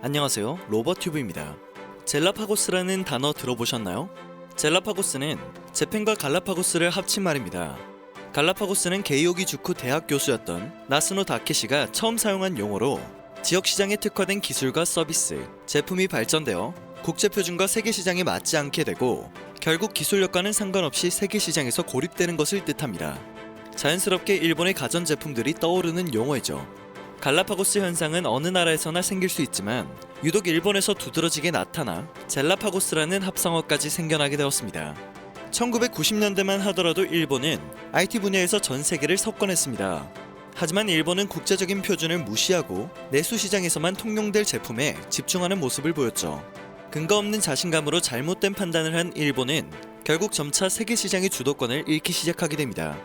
안녕하세요, 로버튜브입니다. 젤라파고스라는 단어 들어보셨나요? 젤라파고스는 재팬과 갈라파고스를 합친 말입니다. 갈라파고스는 게이오기 주쿠 대학 교수였던 나스노 다케시가 처음 사용한 용어로 지역시장에 특화된 기술과 서비스, 제품이 발전되어 국제표준과 세계시장에 맞지 않게 되고 결국 기술력과는 상관없이 세계시장에서 고립되는 것을 뜻합니다. 자연스럽게 일본의 가전제품들이 떠오르는 용어이죠. 갈라파고스 현상은 어느 나라에서나 생길 수 있지만 유독 일본에서 두드러지게 나타나 젤라파고스라는 합성어까지 생겨나게 되었습니다. 1990년대만 하더라도 일본은 IT 분야에서 전 세계를 석권했습니다. 하지만 일본은 국제적인 표준을 무시하고 내수 시장에서만 통용될 제품에 집중하는 모습을 보였죠. 근거 없는 자신감으로 잘못된 판단을 한 일본은 결국 점차 세계 시장의 주도권을 잃기 시작하게 됩니다.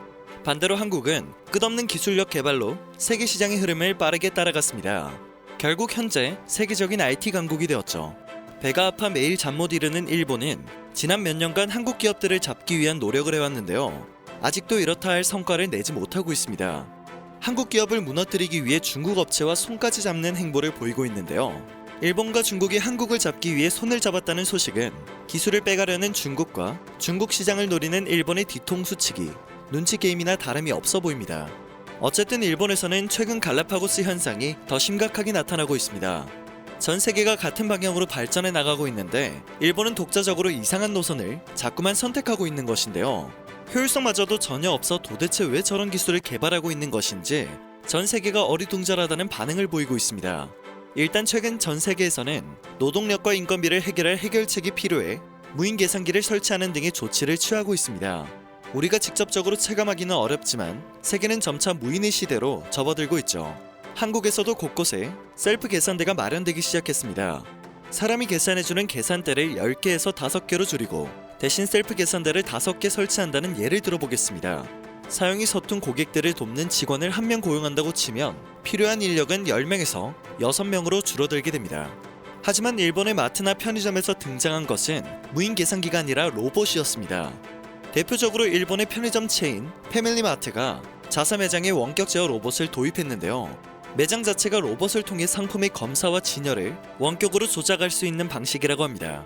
반대로 한국은 끝없는 기술력 개발로 세계 시장의 흐름을 빠르게 따라갔습니다. 결국 현재 세계적인 IT 강국이 되었죠. 배가 아파 매일 잠 못 이루는 일본은 지난 몇 년간 한국 기업들을 잡기 위한 노력을 해왔는데요. 아직도 이렇다 할 성과를 내지 못하고 있습니다. 한국 기업을 무너뜨리기 위해 중국 업체와 손까지 잡는 행보를 보이고 있는데요. 일본과 중국이 한국을 잡기 위해 손을 잡았다는 소식은 기술을 빼가려는 중국과 중국 시장을 노리는 일본의 뒤통수치기, 눈치 게임이나 다름이 없어 보입니다. 어쨌든 일본에서는 최근 갈라파고스 현상이 더 심각하게 나타나고 있습니다. 전 세계가 같은 방향으로 발전해 나가고 있는데 일본은 독자적으로 이상한 노선을 자꾸만 선택하고 있는 것인데요. 효율성마저도 전혀 없어 도대체 왜 저런 기술을 개발하고 있는 것인지 전 세계가 어리둥절하다는 반응을 보이고 있습니다. 일단 최근 전 세계에서는 노동력과 인건비를 해결할 해결책이 필요해 무인 계산기를 설치하는 등의 조치를 취하고 있습니다. 우리가 직접적으로 체감하기는 어렵지만 세계는 점차 무인의 시대로 접어들고 있죠. 한국에서도 곳곳에 셀프 계산대가 마련되기 시작했습니다. 사람이 계산해주는 계산대를 10개에서 5개로 줄이고 대신 셀프 계산대를 5개 설치한다는 예를 들어보겠습니다. 사용이 서툰 고객들을 돕는 직원을 1명 고용한다고 치면 필요한 인력은 10명에서 6명으로 줄어들게 됩니다. 하지만 일본의 마트나 편의점에서 등장한 것은 무인 계산기가 아니라 로봇이었습니다. 대표적으로 일본의 편의점 체인 패밀리마트가 자사 매장에 원격 제어 로봇을 도입했는데요. 매장 자체가 로봇을 통해 상품의 검사와 진열을 원격으로 조작할 수 있는 방식이라고 합니다.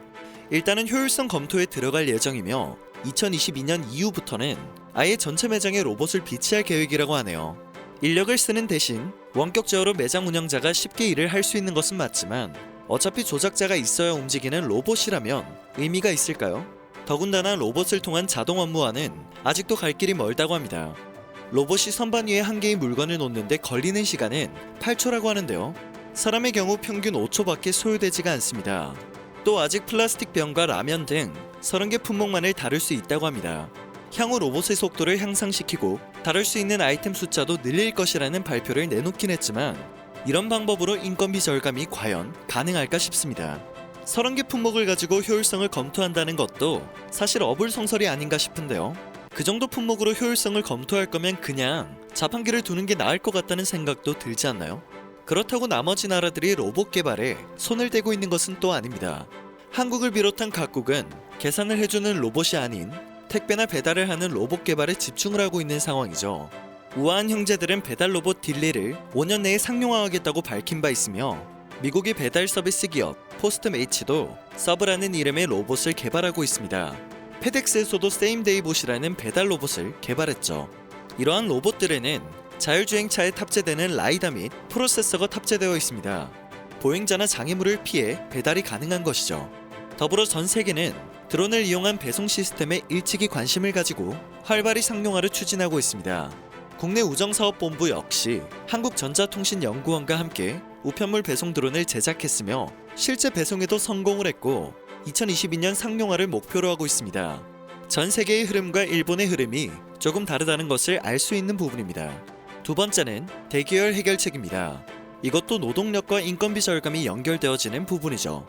일단은 효율성 검토에 들어갈 예정이며 2022년 이후부터는 아예 전체 매장에 로봇을 비치할 계획이라고 하네요. 인력을 쓰는 대신 원격 제어로 매장 운영자가 쉽게 일을 할 수 있는 것은 맞지만 어차피 조작자가 있어야 움직이는 로봇이라면 의미가 있을까요? 더군다나 로봇을 통한 자동 업무와는 아직도 갈 길이 멀다고 합니다. 로봇이 선반 위에 한 개의 물건을 놓는데 걸리는 시간은 8초라고 하는데요. 사람의 경우 평균 5초밖에 소요되지가 않습니다. 또 아직 플라스틱 병과 라면 등 30개 품목만을 다룰 수 있다고 합니다. 향후 로봇의 속도를 향상시키고 다룰 수 있는 아이템 숫자도 늘릴 것이라는 발표를 내놓긴 했지만 이런 방법으로 인건비 절감이 과연 가능할까 싶습니다. 30개 품목을 가지고 효율성을 검토한다는 것도 사실 어불성설이 아닌가 싶은데요. 그 정도 품목으로 효율성을 검토할 거면 그냥 자판기를 두는 게 나을 것 같다는 생각도 들지 않나요? 그렇다고 나머지 나라들이 로봇 개발에 손을 대고 있는 것은 또 아닙니다. 한국을 비롯한 각국은 계산을 해주는 로봇이 아닌 택배나 배달을 하는 로봇 개발에 집중을 하고 있는 상황이죠. 우아한 형제들은 배달 로봇 딜리를 5년 내에 상용화하겠다고 밝힌 바 있으며 미국의 배달 서비스 기업 포스트메이츠도 서브라는 이름의 로봇을 개발하고 있습니다. 페덱스에서도 세임데이봇이라는 배달 로봇을 개발했죠. 이러한 로봇들에는 자율주행차에 탑재되는 라이다 및 프로세서가 탑재되어 있습니다. 보행자나 장애물을 피해 배달이 가능한 것이죠. 더불어 전 세계는 드론을 이용한 배송 시스템에 일찍이 관심을 가지고 활발히 상용화를 추진하고 있습니다. 국내 우정사업본부 역시 한국전자통신연구원과 함께 우편물 배송 드론을 제작했으며 실제 배송에도 성공을 했고 2022년 상용화를 목표로 하고 있습니다. 전 세계의 흐름과 일본의 흐름이 조금 다르다는 것을 알 수 있는 부분입니다. 두 번째는 대기열 해결책입니다. 이것도 노동력과 인건비 절감이 연결되어지는 부분이죠.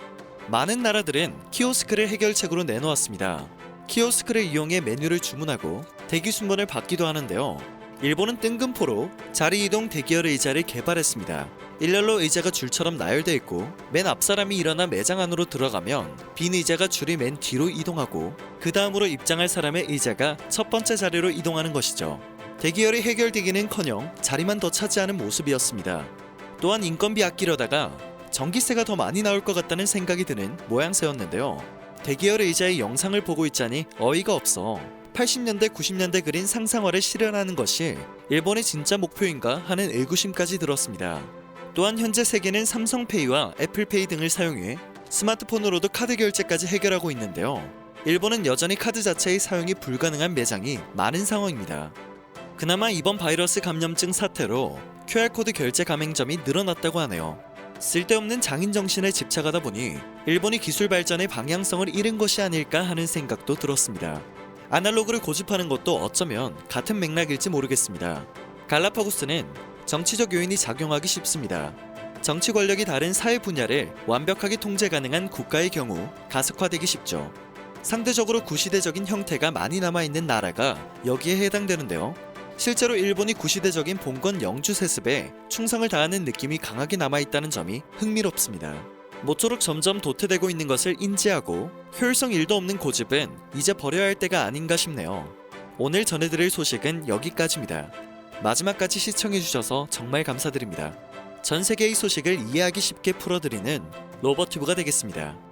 많은 나라들은 키오스크를 해결책으로 내놓았습니다. 키오스크를 이용해 메뉴를 주문하고 대기 순번을 받기도 하는데요. 일본은 뜬금포로 자리 이동 대기열 의자를 개발했습니다. 일렬로 의자가 줄처럼 나열되어 있고 맨 앞 사람이 일어나 매장 안으로 들어가면 빈 의자가 줄이 맨 뒤로 이동하고 그 다음으로 입장할 사람의 의자가 첫 번째 자리로 이동하는 것이죠. 대기열이 해결되기는커녕 자리만 더 차지하는 모습이었습니다. 또한 인건비 아끼려다가 전기세가 더 많이 나올 것 같다는 생각이 드는 모양새였는데요. 대기열 의자의 영상을 보고 있자니 어이가 없어 80년대 90년대 그린 상상화를 실현하는 것이 일본의 진짜 목표인가 하는 의구심까지 들었습니다. 또한 현재 세계는 삼성페이와 애플페이 등을 사용해 스마트폰으로도 카드 결제까지 해결하고 있는데요. 일본은 여전히 카드 자체의 사용이 불가능한 매장이 많은 상황입니다. 그나마 이번 바이러스 감염증 사태로 QR코드 결제 가맹점이 늘어났다고 하네요. 쓸데없는 장인 정신에 집착하다 보니 일본이 기술 발전의 방향성을 잃은 것이 아닐까 하는 생각도 들었습니다. 아날로그를 고집하는 것도 어쩌면 같은 맥락일지 모르겠습니다. 갈라파고스는 정치적 요인이 작용하기 쉽습니다. 정치 권력이 다른 사회 분야를 완벽하게 통제 가능한 국가의 경우 가속화되기 쉽죠. 상대적으로 구시대적인 형태가 많이 남아있는 나라가 여기에 해당되는데요. 실제로 일본이 구시대적인 봉건 영주 세습에 충성을 다하는 느낌이 강하게 남아있다는 점이 흥미롭습니다. 모쪼록 점점 도태되고 있는 것을 인지하고 효율성 1도 없는 고집은 이제 버려야 할 때가 아닌가 싶네요. 오늘 전해드릴 소식은 여기까지입니다. 마지막까지 시청해주셔서 정말 감사드립니다. 전 세계의 소식을 이해하기 쉽게 풀어드리는 로버튜브가 되겠습니다.